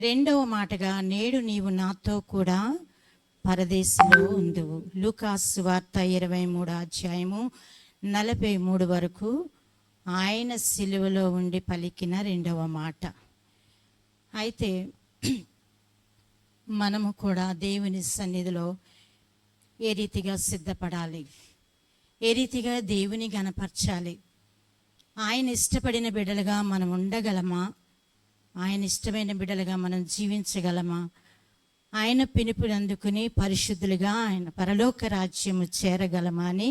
రెండవ మాటగా నేడు నీవు నాతో కూడా పరదేశంలో ఉందువు. లూకాసు వార్త 23 అధ్యాయము 43 వరకు ఆయన సిలువలో ఉండి పలికిన రెండవ మాట. అయితే మనము కూడా దేవుని సన్నిధిలో ఏ రీతిగా సిద్ధపడాలి, ఏ రీతిగా దేవుని గణపరచాలి, ఆయన ఇష్టపడిన బిడ్డలుగా మనం ఉండగలమా, ఆయన ఇష్టమైన బిడ్డలుగా మనం జీవించగలమా, ఆయన పిలుపుని అందుకుని పరిశుద్ధులుగా ఆయన పరలోక రాజ్యము చేరగలమా అని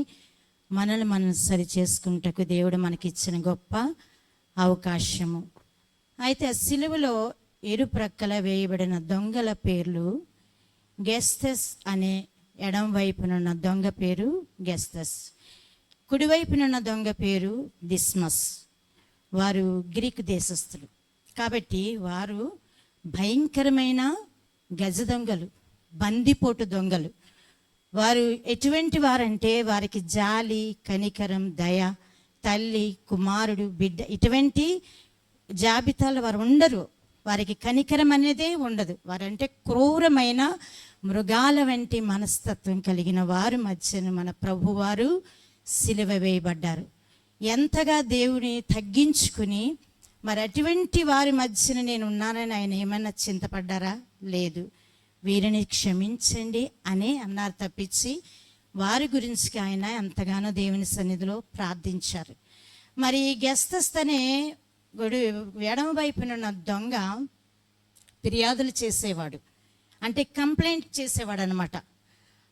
మనల్ని మనం సరి చేసుకుంటకు దేవుడు మనకిచ్చిన గొప్ప అవకాశము. అయితే ఆ సిలువలో ఇరుప్రక్కల వేయబడిన దొంగల పేర్లు గెస్తస్ అనే ఎడం వైపునున్న దొంగ పేరు గెస్తస్, కుడివైపునున్న దొంగ పేరు దిస్మస్. వారు గ్రీకు దేశస్థులు కాబట్టి వారు భయంకరమైన గజ దొంగలు, బందిపోటు దొంగలు. వారు ఎటువంటి వారంటే వారికి జాలి, కనికరం, దయ, తల్లి, కుమారుడు, బిడ్డ ఇటువంటి జాబితాలు వారు ఉండరు. వారికి కనికరం అనేదే ఉండదు. వారంటే క్రూరమైన మృగాల వంటి మనస్తత్వం కలిగిన వారు మధ్యన మన ప్రభువారు సిలువ వేయబడ్డారు. ఎంతగా దేవుని తగ్గించుకుని మరి అటువంటి వారి మధ్యన నేను ఉన్నానని ఆయన ఏమన్నా చింతపడ్డారా? లేదు. వీరిని క్షమించండి అని అన్నారు తప్పించి వారి గురించి ఆయన ఎంతగానో దేవుని సన్నిధిలో ప్రార్థించారు. మరి గెస్తస్ అనే ఎడమ వైపునున్న దొంగ ఫిర్యాదులు చేసేవాడు, అంటే కంప్లైంట్ చేసేవాడు అనమాట.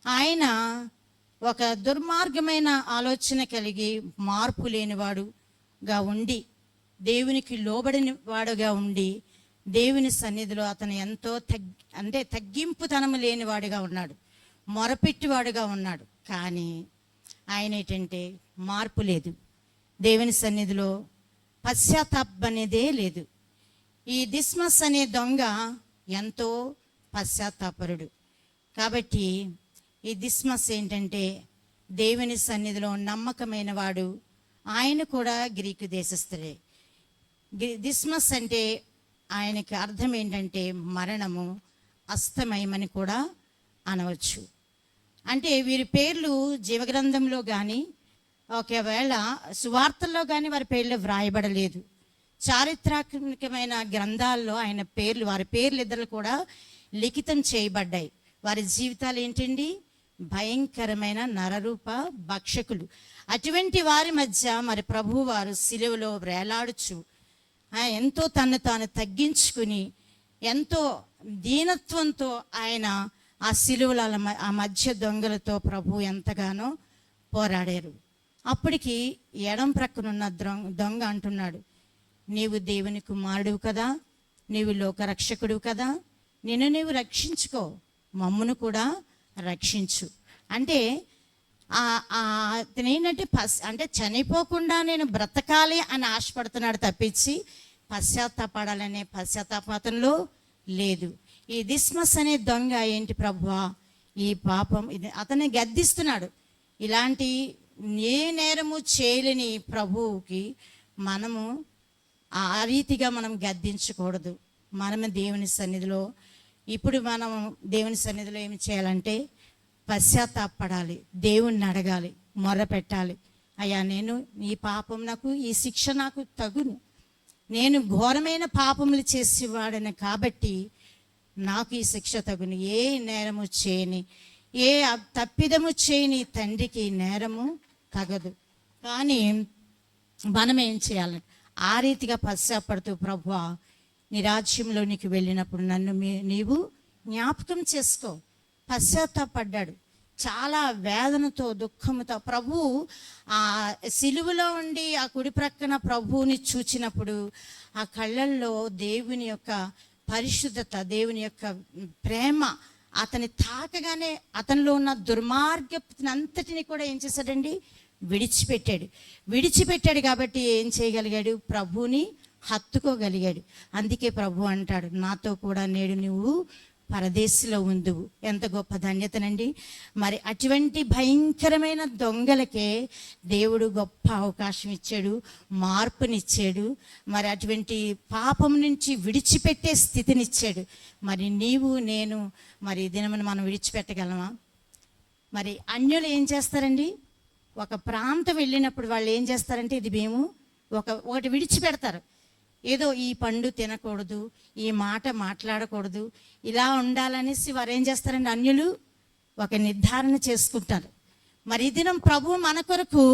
ఆయన ఒక దుర్మార్గమైన ఆలోచన కలిగి మార్పు లేనివాడుగా ఉండి, దేవునికి లోబడిన వాడుగా ఉండి, దేవుని సన్నిధిలో అతను ఎంతో తగ్గింపుతనము లేనివాడుగా ఉన్నాడు, మొరపెట్టివాడుగా ఉన్నాడు. కానీ ఆయన ఏంటంటే మార్పు లేదు, దేవుని సన్నిధిలో పశ్చాత్తాపం అనేదే లేదు. ఈ దిస్మస్ అనే దొంగ ఎంతో పశ్చాత్తాపరుడు. కాబట్టి ఈ దిస్మస్ ఏంటంటే దేవుని సన్నిధిలో నమ్మకమైన వాడు. ఆయన కూడా గ్రీకు దేశస్థుడే. దిస్మస్ అంటే ఆయనకి అర్థం ఏంటంటే మరణము, అస్తమయమని కూడా అనవచ్చు. అంటే వీరి పేర్లు జీవగ్రంథంలో కానీ ఒకవేళ సువార్తల్లో కానీ వారి పేర్లు వ్రాయబడలేదు. చారిత్రాత్మకమైన గ్రంథాల్లో ఆయన పేర్లు, వారి పేర్లు ఇద్దరు కూడా లిఖితం చేయబడ్డాయి. వారి జీవితాలు ఏంటండి? భయంకరమైన నరరూప భక్షకులు. అటువంటి వారి మధ్య మరి ప్రభువు వారు సిలువలో వేలాడుచు ఎంతో తను తాను తగ్గించుకుని ఎంతో దీనత్వంతో ఆయన ఆ సిలువల ఆ మధ్య దొంగలతో ప్రభు ఎంతగానో పోరాడారు. అప్పటికి ఎడం ప్రక్కనున్న దొంగ అంటున్నాడు, నీవు దేవుని కుమారుడు కదా, నీవు లోకరక్షకుడు కదా, నిన్ను నీవు రక్షించుకో, మమ్మును కూడా రక్షించు. అంటే అతనేంటంటే అంటే చనిపోకుండా నేను బ్రతకాలి అని ఆశపడుతున్నాడు తప్పించి పశ్చాత్తాపడాలనే పశ్చాత్తాపంలో లేదు. ఈ దిస్మస్ అనే దొంగ ఏంటి, ప్రభువా ఈ పాపం ఇది అతన్ని గద్దిస్తున్నాడు. ఇలాంటి ఏ నేరము చేయలేని ప్రభువుకి మనము ఆ రీతిగా మనం గద్దించకూడదు. మనము దేవుని సన్నిధిలో ఇప్పుడు మనం దేవుని సన్నిధిలో ఏమి చేయాలంటే పశ్చాత్తాపడాలి, దేవుణ్ణి అడగాలి, మొర్ర పెట్టాలి. అయ్యా నేను ఈ పాపం నాకు, ఈ శిక్ష నాకు తగును, నేను ఘోరమైన పాపములు చేసేవాడని కాబట్టి నాకు ఈ శిక్ష తగును. ఏ నేరము చేయని, ఏ తప్పిదము చేయని తండ్రికి నేరము తగదు. కానీ మనం ఏం చేయాలంటే ఆ రీతిగా పశ్చాత్తాపడుతూ, ప్రభువా నీ రాజ్యంలోనికి వెళ్ళినప్పుడు నన్ను నీవు జ్ఞాపకం చేసుకో. పశ్చాత్తాపడ్డాడు చాలా వేదనతో, దుఃఖంతో. ప్రభు ఆ సిలువలో ఉండి ఆ కుడి ప్రక్కన ప్రభువుని చూచినప్పుడు ఆ కళ్ళల్లో దేవుని యొక్క పరిశుద్ధత, దేవుని యొక్క ప్రేమ అతని తాకగానే అతనిలో ఉన్న దుర్మార్గంతటిని కూడా ఏం చేశాడండి? విడిచిపెట్టాడు. కాబట్టి ఏం చేయగలిగాడు? ప్రభువుని హత్తుకోగలిగాడు. అందుకే ప్రభు అంటాడు, నాతో కూడా నేడు నువ్వు పరదేశిలో ఉందువు. ఎంత గొప్ప ధన్యతనండి. మరి అటువంటి భయంకరమైన దొంగలకే దేవుడు గొప్ప అవకాశం ఇచ్చాడు, మార్పునిచ్చాడు. మరి అటువంటి పాపం నుంచి విడిచిపెట్టే స్థితినిచ్చాడు. మరి నీవు నేను మరి ఈ దినమును మనం విడిచిపెట్టగలమా? మరి అన్యులు ఏం చేస్తారండి, ఒక ప్రాంతం వెళ్ళినప్పుడు వాళ్ళు ఏం చేస్తారంటే ఇది మేము ఒకటి విడిచిపెడతారు. ఏదో ఈ పండు తినకూడదు, ఈ మాట మాట్లాడకూడదు, ఇలా ఉండాలనేసి వారు ఏం చేస్తారండి, అన్యులు ఒక నిర్ధారణ చేసుకుంటారు. మరి ఈ దినం ప్రభు మన కొరకు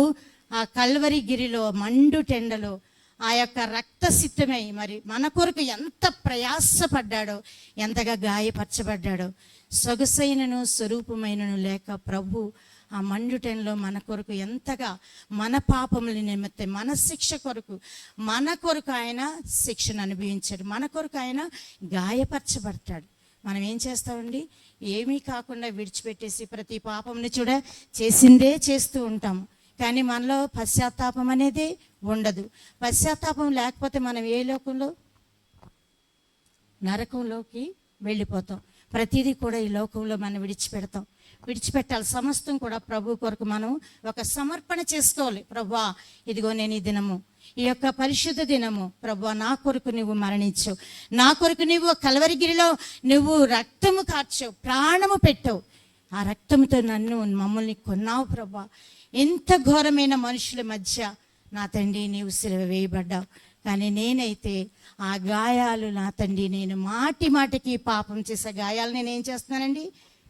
ఆ కల్వరి గిరిలో మండు టెండలో ఆ యొక్క రక్తసిద్ధమై మరి మన కొరకు ఎంత ప్రయాసపడ్డాడో, ఎంతగా గాయపరచబడ్డాడో. సొగసైనను స్వరూపమైనను లేక ప్రభు ఆ మండుటెంలో మన కొరకు ఎంతగా మన పాపముల నిమిత్తం మన శిక్ష కొరకు ఆయన శిక్షను అనుభవించాడు. మన కొరకు ఆయన గాయపరచబడతాడు. మనం ఏం చేస్తామండి, ఏమీ కాకుండా విడిచిపెట్టేసి ప్రతి పాపంని చేసిందే చేస్తూ ఉంటాము. కానీ మనలో పశ్చాత్తాపం అనేది ఉండదు. పశ్చాత్తాపం లేకపోతే మనం ఏ లోకంలో, నరకంలోకి వెళ్ళిపోతాం. ప్రతిదీ కూడా ఈ లోకంలో మనం విడిచిపెట్టాలి. సమస్తం కూడా ప్రభు కొరకు మనం ఒక సమర్పణ చేసుకోవాలి. ప్రభువా, ఇదిగో నేను ఈ దినము, ఈ యొక్క పరిశుద్ధ దినము ప్రభువా, నా కొరకు నువ్వు మరణించావు, నా కొరకు నువ్వు కల్వరిగిరిలో నువ్వు రక్తము కార్చావు, ప్రాణము పెట్టావు, ఆ రక్తంతో మమ్మల్ని కొన్నావు ప్రభువా. ఎంత ఘోరమైన మనుషుల మధ్య నా తండ్రి నీవు సిలువ వేయబడ్డావు. కానీ నేనైతే ఆ గాయాలు నా తండ్రి, నేను మాటికి పాపం చేసే గాయాలు నేనేం చేస్తున్నానండి,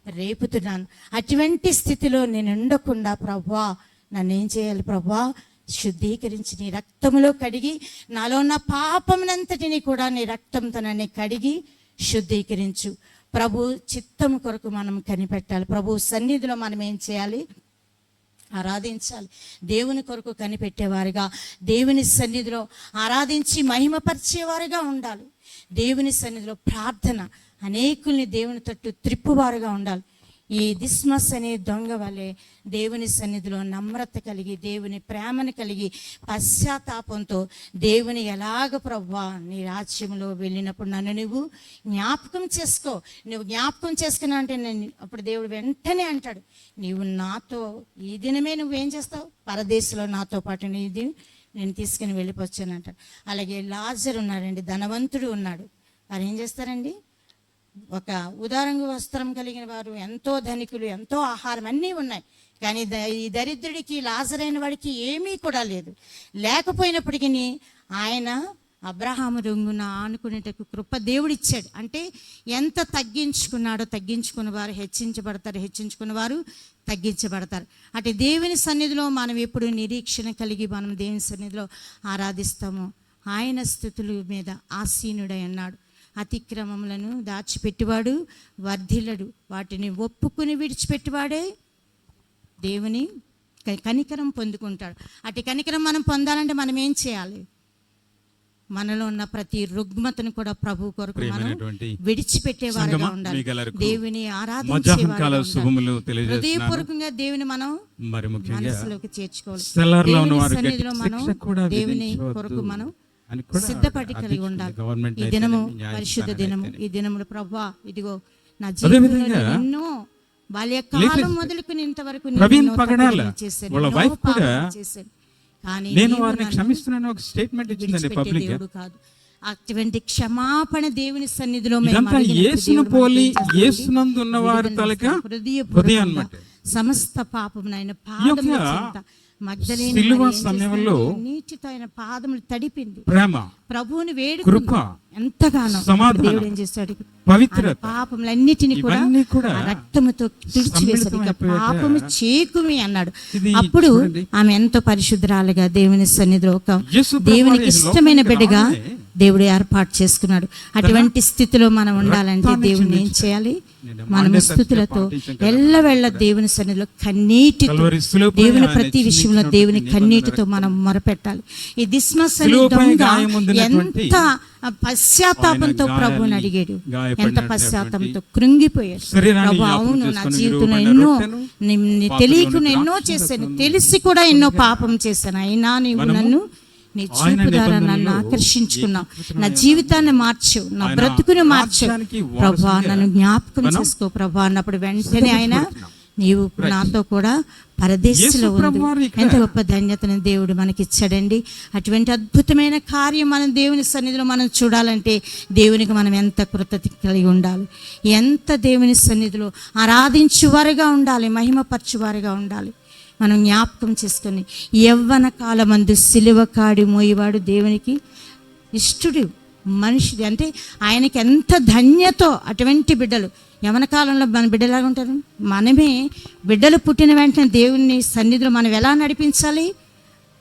రేపుతున్నాను. అటువంటి స్థితిలో నేను ఉండకుండా ప్రభువా నన్ను ఏం చేయాలి ప్రభువా, శుద్ధీకరించి నీ రక్తంలో కడిగి నాలో ఉన్న పాపమునంతటిని కూడా నీ రక్తంతో నన్ను కడిగి శుద్ధీకరించు. ప్రభు చిత్తం కొరకు మనం కనిపెట్టాలి. ప్రభు సన్నిధిలో మనం ఏం చేయాలి, ఆరాధించాలి. దేవుని కొరకు కనిపెట్టేవారుగా, దేవుని సన్నిధిలో ఆరాధించి మహిమపరిచేవారుగా ఉండాలి. దేవుని సన్నిధిలో ప్రార్థన, అనేకుల్ని దేవుని తట్టు త్రిప్పువారుగా ఉండాలి. ఈ దిస్మస్ అనే దొంగ వలె దేవుని సన్నిధిలో నమ్రత కలిగి, దేవుని ప్రేమను కలిగి, పశ్చాత్తాపంతో దేవుని ఎలాగ ప్రభువా నీ రాజ్యంలో వెళ్ళినప్పుడు నన్ను నువ్వు జ్ఞాపకం చేసుకో. నువ్వు జ్ఞాపకం చేసుకున్నా అంటే నేను అప్పుడు దేవుడు వెంటనే అంటాడు, నీవు నాతో ఈ దినమే నువ్వేం చేస్తావు, పరదేశంలో నాతో పాటు నీది నేను తీసుకుని వెళ్ళిపోవచ్చాను అంటాడు. అలాగే లాజరు ఉన్నాడండి, ధనవంతుడు ఉన్నాడు. వారు ఏం చేస్తారండి, ఒక ఉదారంగా వస్త్రం కలిగిన వారు, ఎంతో ధనికులు, ఎంతో ఆహారం అన్నీ ఉన్నాయి. కానీ ఈ దరిద్రుడికి, లాజరైన వాడికి ఏమీ కూడా లేదు. లేకపోయినప్పటికీ ఆయన అబ్రహాము రొంగున ఆనుకునేటకు కృప దేవుడిచ్చాడు. అంటే ఎంత తగ్గించుకున్నాడో, తగ్గించుకున్న వారు హెచ్చించబడతారు, హెచ్చించుకున్న వారు తగ్గించబడతారు. అంటే దేవుని సన్నిధిలో మనం ఎప్పుడు నిరీక్షణ కలిగి మనం దేవుని సన్నిధిలో ఆరాధిస్తామో ఆయన స్థుతుల మీద ఆసీనుడై అన్నాడు. అతిక్రమములను దాచిపెట్టివాడు వర్ధిల్లడు, వాటిని ఒప్పుకుని విడిచిపెట్టివాడే దేవుని కనికరం పొందుకుంటాడు. అటు కనికరం మనం పొందాలంటే మనం ఏం చేయాలి, మనలో ఉన్న ప్రతి రుగ్మతను కూడా ప్రభు కొరకు మనం విడిచిపెట్టేవారుగా ఉండాలి. దేవుని ఆరాధించేవారుగా ఉండాలి. హృదయపూర్వకంగా దేవుని మనం మనసులోకి చేర్చుకోవాలి. సన్నిధిలో మనం దేవుని కొరకు మనం సిద్ధపడి కలిగి ఉండాలి. ఈ దినము పరిశుద్ధ దినము. ఈ దినములు ప్రభువా, ఇదిగో నా జీవితంలో ఎన్నో బాల్యకాలం మొదలుకుని ఇంతవరకు చేశాను. కానీ నేను వారిని క్షమిస్తున్నాను ఒక స్టేట్మెంట్ ఇచ్చిందండి పబ్లిక్ గా. కాదు, అటువంటి క్షమాపణ దేవుని సన్నిధిలో యేసును పోలి యేసునందు ఉన్నవారి తలక హృదయం అన్నమాట. సమస్త పాపమునైన పాదముల చెంత సిలువ సమయంలో నీటితో ఆయన పాదములు తడిపింది. ప్రేమ, ప్రభువుని వేడుకుని కృప, ఎంతగానో దేవుడు ఏం చేస్తాడు, పవిత్రత, పాపములన్నిటిని కూడా రక్తముతో తుడిచివేశాడు. ఇక పాపము చేకుమి అన్నాడు. అప్పుడు ఆమె ఎంతో పరిశుద్ధరాలుగా దేవుని సన్నిధిలో ఒక దేవునికి ఇష్టమైన బిడ్డగా దేవుడు ఏర్పాటు చేసుకున్నాడు. అటువంటి స్థితిలో మనం ఉండాలంటే దేవుని ఏం చేయాలి, మన స్థుతులతో ఎల్లవేళ దేవుని సన్నిధిలో కన్నీటితో, దేవుని ప్రతి విషయంలో దేవుని కన్నీటితో మనం మొరపెట్టాలి. ఈ దిస్మస్ అనే దొంగ ఎంత పశ్చాత్తాపంతో ప్రభువుని అడిగాడు, ఎంత పశ్చాత్తాపంతో కృంగిపోయాడు. ప్రభు, అవును నా జీవితంలో ఎన్నో తెలియకుండా ఎన్నో చేశాను, తెలిసి కూడా ఎన్నో పాపం చేశాను, అయినా నీవు నన్ను నీ చూపు ద్వారా నన్ను ఆకర్షించుకున్నావు, నా జీవితాన్ని మార్చావు, నా బ్రతుకుని మార్చావు ప్రభా, నన్ను జ్ఞాపకం చేసుకో ప్రభా అన్నప్పుడు వెంటనే ఆయన నీవు నాతో కూడా పరదేశంలో ఉంది. ఎంత గొప్ప ధన్యతను దేవుడు మనకి ఇచ్చాడండి. అటువంటి అద్భుతమైన కార్యం మనం దేవుని సన్నిధిలో మనం చూడాలంటే దేవునికి మనం ఎంత కృతజ్ఞత కలిగి ఉండాలి, ఎంత దేవుని సన్నిధిలో ఆరాధించువారుగా ఉండాలి, మహిమపరచువారుగా ఉండాలి. మనం జ్ఞాపకం చేసుకొని యవ్వన కాలమందు సిలువ కాడి మోయేవాడు దేవునికి ఇష్టుడు, మనిషిది అంటే ఆయనకి ఎంత ధన్యతో అటువంటి బిడ్డలు. యవ్వన కాలంలో మన బిడ్డలాగా ఉంటారు. మనమే బిడ్డలు పుట్టిన వెంటనే దేవుని సన్నిధిలో మనం ఎలా నడిపించాలి?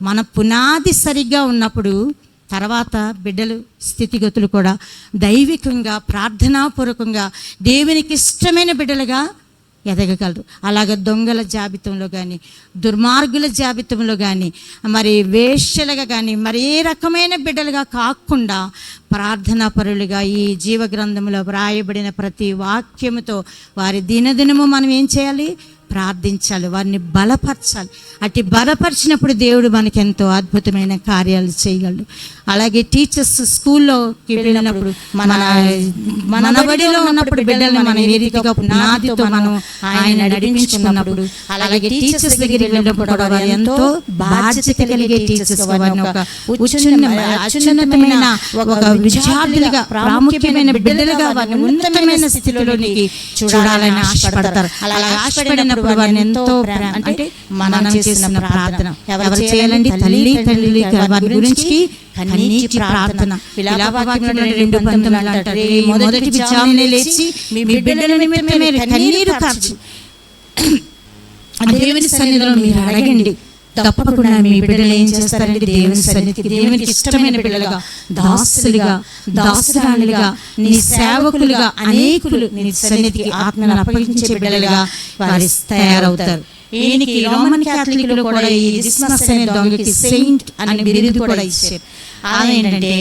మన పునాది సరిగ్గా ఉన్నప్పుడు తర్వాత బిడ్డలు స్థితిగతులు కూడా దైవికంగా ప్రార్థనాపూర్వకంగా దేవునికి ఇష్టమైన బిడ్డలుగా ఎదగగలరు. అలాగే దొంగల జాబితంలో కానీ, దుర్మార్గుల జాబితంలో కానీ, మరి వేశ్యలుగా కానీ, మరి ఏ రకమైన బిడ్డలుగా కాకుండా ప్రార్థనా పరులుగా ఈ జీవగ్రంథంలో వ్రాయబడిన ప్రతి వాక్యముతో వారి దినదినము మనం ఏం చేయాలి? ప్రార్థించాలి, వారిని బలపరచాలి. అట్టి బలపరిచినప్పుడు దేవుడు మనకి ఎంతో అద్భుతమైన కార్యాలు చేయగలడు. అలాగే టీచర్స్ స్కూల్లోకి వెళ్ళినప్పుడు మన బడిలో ఉన్నప్పుడు బిడ్డలను మనం ఏ రీతిగా పునాదితో మనం ఆయన నడిపించుకున్నప్పుడు, అలాగే టీచర్స్ దగ్గరికి వెళ్ళినప్పుడు కూడా వారు ఎంతో బాధ్యత కలిగే టీచర్స్, వారిని ఒక అత్యున్నతమైన ఒక విద్యార్థులుగా, ప్రాముఖ్యమైన బిడ్డలుగా, వారిని ఉన్నతమైన స్థితిలోనికి చూడాలని ఆశపడతారు. అలాగే ఆశపడినప్పుడు వారిని ఎంతో అంటే మనం చేసిన ప్రార్థన ఎవరు చేయాలండి? తల్లి తండ్రి వారి గురించి కన్నీటి ప్రార్థన. విలాపవాక్యంలో 2:19 అంటారు, మొదటి జామునే లేచి మీ బిడ్డల నిమిత్తమే మీరు కన్నీరు కార్చి దేవుని సన్నిధిలో మీరు అడగండి. తప్పకుండా మీ బిడ్డలు ఏం చేస్తారండి? దేవుని సన్నిధికి, దేవునికి ఇష్టమైన బిడ్డలుగా, దాసులుగా, దాసురాలుగా, నీ సేవకులుగా అనేకులు నీ సన్నిధికి ఆత్మను అప్పగించే బిడ్డలుగా వారు తయారవుతారు. ఈయనకి రోమన్ క్యాథలిక్లో కూడా ఈ డిస్మస్ అనే దొంగకి సెయింట్ అనే బిరుదు కూడా ఇచ్చారు. అదేంటంటే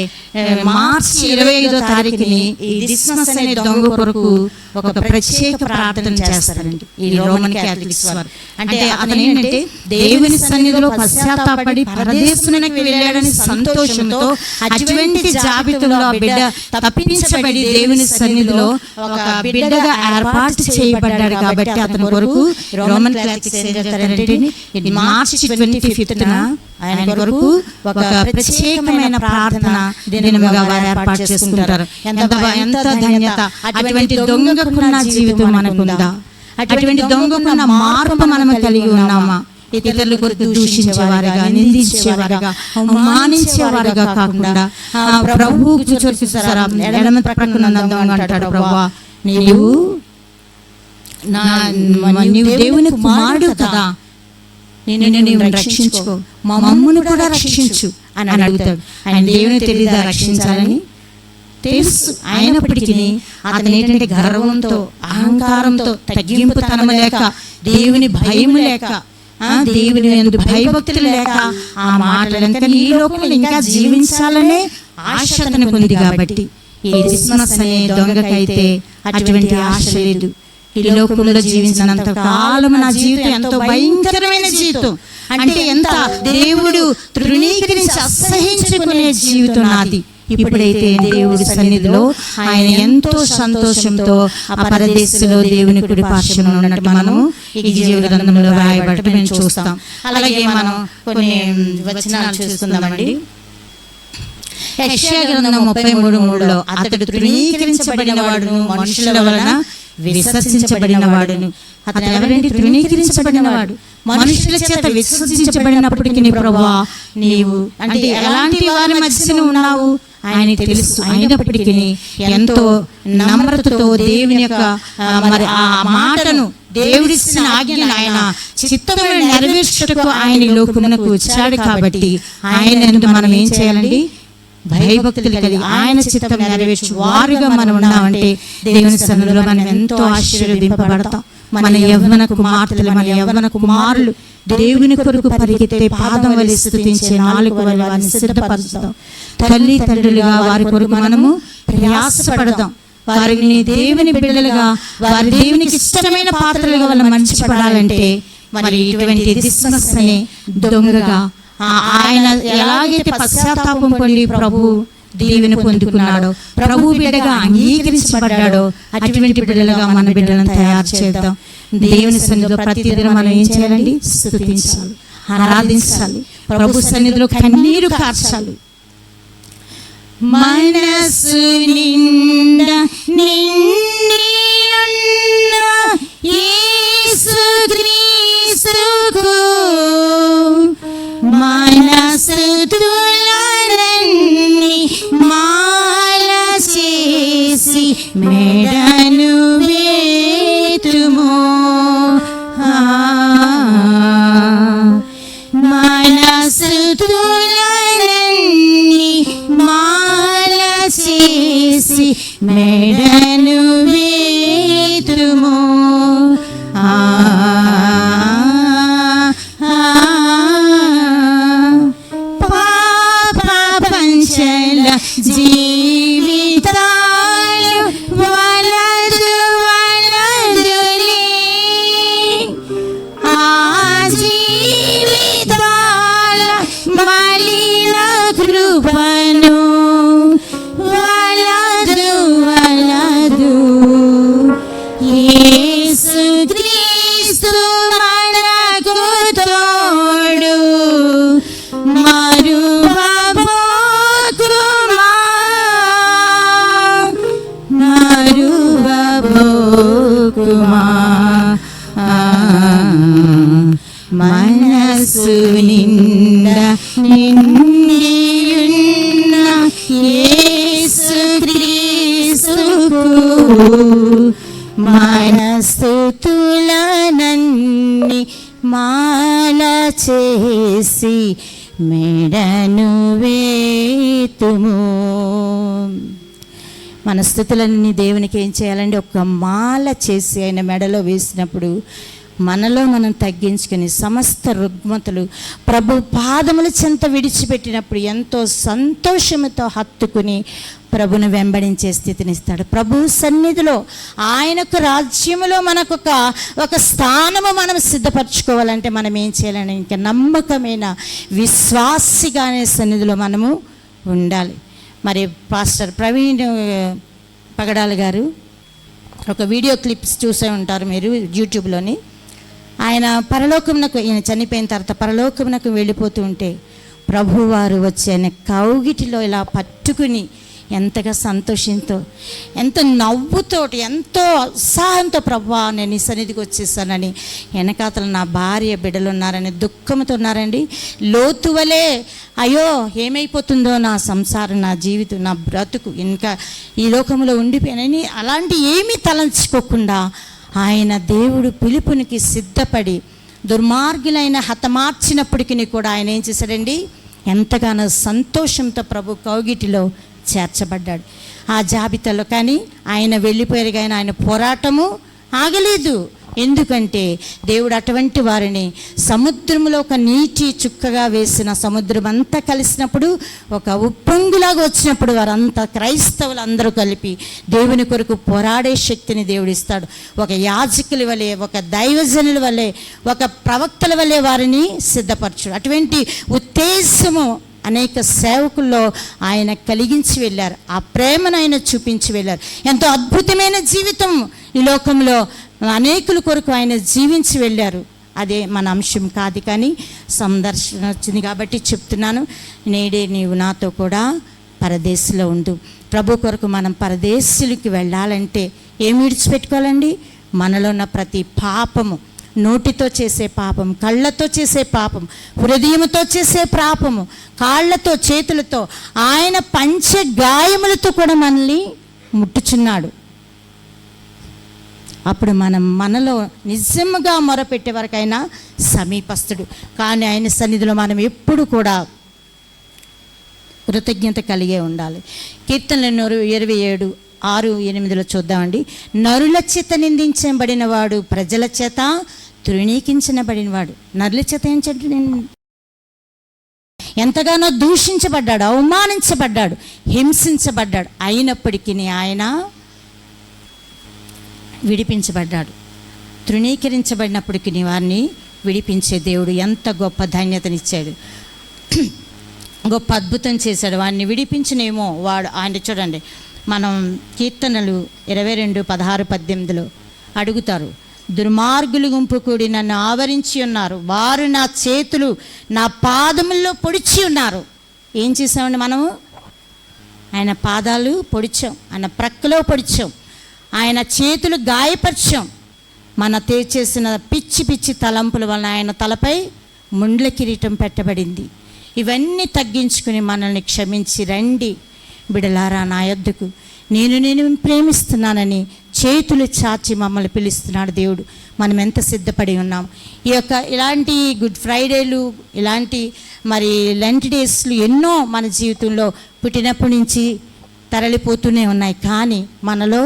మార్చి 25వ తారీఖుని ఈ డిస్మస్ అనే దొంగ కొరకు ఒక ప్రత్యేక ప్రార్థన చేస్తారండి ఈ రోమన్ క్యాథలిక్స్ వారు. అంటే అతను ఏంటంటే దేవుని సన్నిధిలో పశ్చాత్తాపడి పరదేశమునకు వెళ్ళాడని సంతోషంతో అటువంటి జాబితాలో ఆ బిడ్డ తప్పించబడి దేవుని సన్నిధిలో ఒక బిడ్డగా ఏర్పాటు చేయబడ్డాడు. కాబట్టి అతని కొరకు రోమన్ క్యాథలిక్స్ ఏం చేస్తారంటే మార్చి 25న ఆయన కొరకు ఒక ప్రత్యేకమైన ప్రార్థన దినముగా వారు ఏర్పాటు చేసుకుంటారు. ఎంత ధన్యత! అటువంటి దొంగకున్న జీవితం మనకుందా? అటువంటి దొంగకున్న మార్పు మనం కలిగి ఉన్నామా? ఇతరుల కొరకు దూషించేవారుగా, నిందించేవారుగా, అవమానించేవారుగా కాకుండా ప్రభువుకు చూసారా ఎడమ ప్రక్కన దొంగ అంటాడు, ప్రభువా నీవు దేవుని కుమారుడు కదా, నేను రక్షించుకో, మా మమ్మును కూడా రక్షించు అని అడుగుతాడు. ఆయన దేవుని తెలియదా రక్షించాలని? తెలుసు. అయినప్పటికీ అతను ఏంటంటే గర్వంతో, అహంకారంతో, తగ్గింపుతనము లేక, దేవుని భయము లేక, దేవుని యందు భయభక్తులు లేక ఆ మాటలంతా ఈ లోకంలో ఇంకా జీవించాలనే ఆశ అతనికి ఉంది. కాబట్టి ఈ క్రిస్మస్ అనే దొంగకైతే అటువంటి ఆశ లేదు. ఈ లోకంలో జీవించినంత కాలం నా జీవితం ఎంతో భయంకరమైన జీవితం, అంటే ఎంత దేవుడు తృణీకరించి అసహించుకునే జీవితం నాది. ఇప్పుడైతే దేవుడి సన్నిధిలో ఆయన ఎంతో సంతోషంతో ఆ పరదేశంలో దేవుని కుడి పార్శ్వమున ఉన్నట్టు మనం ఈ జీవ గ్రంథంలో రాయబడటం మేము చూస్తాం. అలాగే మనం కొన్ని వచనాలు చూస్తున్నామండి. యెషయా గ్రంథం 33:3 అతడు తృణీకరించబడిన వాడును, మనుషుల వలన విసర్జించబడిన వాడును. అతను ఎవరండి? తృణీకరించబడిన వాడు, మనుషుల చేత విసర్జించబడినప్పటికీ ప్రభువా నీవు అంటే ఎలాంటి వారి మధ్యన ఉన్నావు ఆయనకి తెలుసు. అయినప్పటికీ ఎంతో నమ్రతతో దేవుని యొక్క మరి ఆ మాటను, దేవుడిచ్చిన ఆజ్ఞను ఆయన చిత్తమును నెరవేర్చుటకు ఆయన లోకమునకు వచ్చాడు. కాబట్టి ఆయన యందు మనం ఏం చేయాలండి? భయభక్తులు కలిగి ఆయన చిత్తం నెరవేర్చు వారుగా మనం ఉన్నామంటే దేవుని సన్నిధిలో మనం ఎంతో ఆశీర్వదింపబడతాం. మన యవ్వన కుమార్తెలు, మన యవ్వన కుమారులు దేవుని కొరకు పరిగెత్తే పాదం వలె స్తుతించే నాలుగు వలె వారిని సిద్ధపరుస్తాం. తల్లి తండ్రులుగా వారి కొరకు మనము ప్రయాసపడదాం. వారిని దేవుని బిడ్డలుగా, వారి దేవునికి ఇష్టమైన పాత్రలుగా వాళ్ళు మంచిపడాలంటే మరి ఇటువంటి క్రిస్మస్ అనే దొంగగా ఆయన ఎలాగైతే పశ్చాత్తాపం పొంది ప్రభు దీవెన పొందుకున్నాడో, ప్రభు బిడ్డగా అంగీకరించబడ్డాడో, అటువంటి బిడ్డలుగా మన బిడ్డలను తయారు చేద్దాం. దేవుని సన్నిధిలో ప్రతిదిన మనం ఏం చేయాలండి? స్తుతించాలి, ఆరాధించాలి, ప్రభు సన్నిధిలో కన్నీరు కార్చాలి. మనసు నిండా నిండి ఉన్న యేసుక్రీస్తుకు మనసుతులన్నీ మాల చేసి మెడను వేతుము. మనసుతులన్నీ మాల చేసి మెడను వేతుము. పాప పంచల జీవితాలు వలదు వలదులే, ఆ జీవితాల మలిన కృపను వలదు వలదు. యేసుక్రీస్తు మనకు తోడు, మరువబోకుమా మరువబోకుమా. మనసు నిండా నిండియున్న యేసుక్రీస్తుకు మనస్తుతులనన్ని మాల చేసి మెడను వేతుము. మన స్థుతులన్నీ దేవునికి ఏం చేయాలండి? ఒక మాల చేసి ఆయన మెడలో వేసినప్పుడు మనలో మనం తగ్గించుకొని సమస్త రుగ్మతలు ప్రభు పాదముల చెంత విడిచిపెట్టినప్పుడు ఎంతో సంతోషముతో హత్తుకుని ప్రభును వెంబడించే స్థితినిస్తాడు. ప్రభు సన్నిధిలో ఆయనకు రాజ్యములో మనకు ఒక స్థానము మనం సిద్ధపరచుకోవాలంటే మనం ఏం చేయాలని, ఇంకా నమ్మకమైన విశ్వాసిగానే సన్నిధిలో మనము ఉండాలి. మరి పాస్టర్ ప్రవీణ్ పగడాల గారు ఒక వీడియో క్లిప్స్ చూసే ఉంటారు మీరు యూట్యూబ్లోని. ఆయన పరలోకమునకు, ఈయన చనిపోయిన తర్వాత పరలోకమునకు వెళ్ళిపోతూ ఉంటే ప్రభువారు వచ్చి ఆయన కౌగిటిలో ఇలా పట్టుకుని ఎంతగా సంతోషంతో, ఎంత నవ్వుతోటి, ఎంతో ఉత్సాహంతో ప్రభువా నేను నీ సన్నిధికి వచ్చేసానని, వెనకాతలు నా భార్య బిడ్డలు ఉన్నారని దుఃఖంతో ఉన్నారండి. లోతు వలె అయ్యో ఏమైపోతుందో నా సంసారం, నా జీవితం, నా బ్రతుకు, ఇంకా ఈ లోకంలో ఉండిపోయానని అలాంటి ఏమీ తలంచుకోకుండా ఆయన దేవుడు పిలుపునికి సిద్ధపడి దుర్మార్గులైన హతమార్చినప్పటికీ కూడా ఆయన ఏం చేశాడండి? ఎంతగానో సంతోషంతో ప్రభు కౌగిటిలో చేర్చబడ్డాడు. ఆ జాబితాలో కానీ ఆయన వెళ్ళిపోయారు, కానీ ఆయన పోరాటము ఆగలేదు. ఎందుకంటే దేవుడు అటువంటి వారిని సముద్రంలో ఒక నీటి చుక్కగా వేసిన సముద్రం అంతా కలిసినప్పుడు ఒక ఉప్పొంగులాగా వచ్చినప్పుడు వారంతా క్రైస్తవులు అందరూ కలిపి దేవుని కొరకు పోరాడే శక్తిని దేవుడు ఇస్తాడు. ఒక యాజకుల వలె, ఒక దైవజనుల వలె, ఒక ప్రవక్తల వలె వారిని సిద్ధపరచుడు. అటువంటి ఉద్దేశము అనేక సేవకుల్లో ఆయన కలిగించి వెళ్ళారు. ఆ ప్రేమను ఆయన చూపించి వెళ్ళారు. ఎంతో అద్భుతమైన జీవితం ఈ లోకంలో అనేకుల కొరకు ఆయన జీవించి వెళ్ళారు. అదే మన అంశం కాదు, కానీ సందర్శన వచ్చింది కాబట్టి చెప్తున్నాను. నేడే నీవు నాతో కూడా పరదేశంలో ఉండు. ప్రభు కొరకు మనం పరదేశులకి వెళ్ళాలంటే ఏమి విడిచిపెట్టుకోవాలండి? మనలో ఉన్న ప్రతి పాపము, నోటితో చేసే పాపం, కళ్ళతో చేసే పాపం, హృదయంతో చేసే పాపము, కాళ్ళతో, చేతులతో, ఆయన పంచ గాయములతో కూడా మనల్ని ముట్టుచున్నాడు. అప్పుడు మనలో నిజంగా మొరపెట్టే వరకైనా సమీపస్తుడు. కానీ ఆయన సన్నిధిలో మనం ఎప్పుడు కూడా కృతజ్ఞత కలిగే ఉండాలి. కీర్తనలు 27:6-8 చూద్దామండి. నరుల చేత నిందించబడిన వాడు ప్రజల చేత తృణీకించబడినవాడు. నరుల చేత ఏం చెప్పి ఎంతగానో దూషించబడ్డాడు, అవమానించబడ్డాడు, హింసించబడ్డాడు. అయినప్పటికీ ఆయన విడిపించబడ్డాడు. తృణీకరించబడినప్పటికీ వారిని విడిపించే దేవుడు ఎంత గొప్ప ధన్యతనిచ్చాడు. గొప్ప అద్భుతం చేశాడు. వాడిని విడిపించినేమో వాడు. ఆయన చూడండి, మనం కీర్తనలు 22:16-18 అడుగుతారు, దుర్మార్గులు గుంపు కూడి నన్ను ఆవరించి ఉన్నారు, వారు నా చేతులు నా పాదముల్లో పొడిచి ఉన్నారు. ఏం చేసామండి మనము? ఆయన పాదాలు పొడిచాం, ఆయన ప్రక్కలో పొడిచాం, ఆయన చేతులు గాయపరిచాం. మన చేసిన పిచ్చి పిచ్చి తలంపుల వలన ఆయన తలపై ముండ్ల కిరీటం పెట్టబడింది. ఇవన్నీ తగ్గించుకుని మనల్ని క్షమించి రండి బిడలారా నా యొద్దకు, నేను ప్రేమిస్తున్నానని చేతులు చాచి మమ్మల్ని పిలుస్తున్నాడు దేవుడు. మనం ఎంత సిద్ధపడి ఉన్నాం. ఇలాంటి గుడ్ ఫ్రైడేలు, ఇలాంటి మరి లెంట్ డేస్లు ఎన్నో మన జీవితంలో పుట్టినప్పటి నుంచి తరలిపోతూనే ఉన్నాయి. కానీ మనలో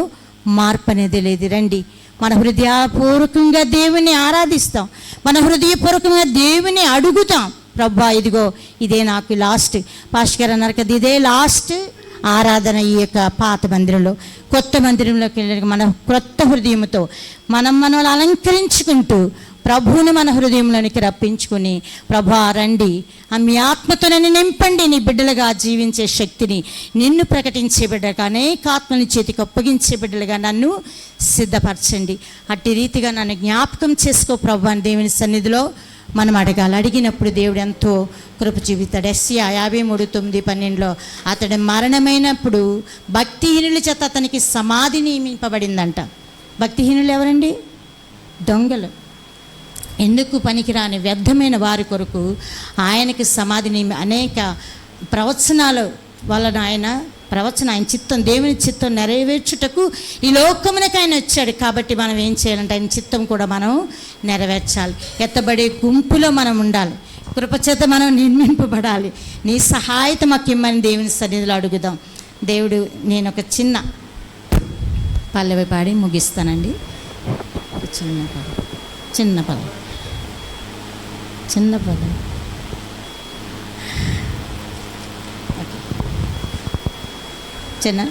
మార్పు అనేది లేదు. రండి, మన హృదయపూర్వకంగా దేవుని ఆరాధిస్తాం, మన హృదయపూర్వకంగా దేవుని అడుగుతాం. ప్రభువా, ఇదిగో ఇదే నాకు లాస్ట్. పాస్టర్ గారు అన్నారు కదా, ఇదే లాస్ట్ ఆరాధన ఈ యొక్క పాత మందిరంలో. కొత్త మందిరంలోకి వెళ్ళి మన క్రొత్త హృదయంతో మనల్ని అలంకరించుకుంటూ ప్రభువుని మన హృదయంలోనికి రప్పించుకుని, ప్రభువా రండి, మీ ఆత్మతో నన్ను నింపండి, నీ బిడ్డలుగా జీవించే శక్తిని, నిన్ను ప్రకటించే బిడ్డగా, అనేక ఆత్మని చేతికి అప్పగించే బిడ్డలుగా నన్ను సిద్ధపరచండి. అట్టి రీతిగా నన్ను జ్ఞాపకం చేసుకో ప్రభువా అని దేవుని సన్నిధిలో మనం అడగాలి. అడిగినప్పుడు దేవుడు ఎంతో కృప చూపుతాడు. యెషయా 53:9-12 అతడు మరణమైనప్పుడు భక్తిహీనుల చేత అతనికి సమాధి నియమింపబడిందంట. భక్తిహీనులు ఎవరండి? దొంగలు, ఎందుకు పనికిరాని వ్యర్థమైన వారి కొరకు ఆయనకి సమాధిని అనేక ప్రవచనాల వలన ఆయన చిత్తం, దేవుని చిత్తం నెరవేర్చుటకు ఈ లోకమునకు ఆయన వచ్చాడు. కాబట్టి మనం ఏం చేయాలంటే ఆయన చిత్తం కూడా మనం నెరవేర్చాలి. ఎత్తబడే గుంపులో మనం ఉండాలి, కృపచేత మనం నిర్మింపబడాలి. నీ సహాయత మాకు ఇమ్మని దేవుని సన్నిధిలో అడుగుదాం. దేవుడు, నేను ఒక చిన్న పల్లవి పాడి ముగిస్తానండి. చిన్న పల్లవి చిన్న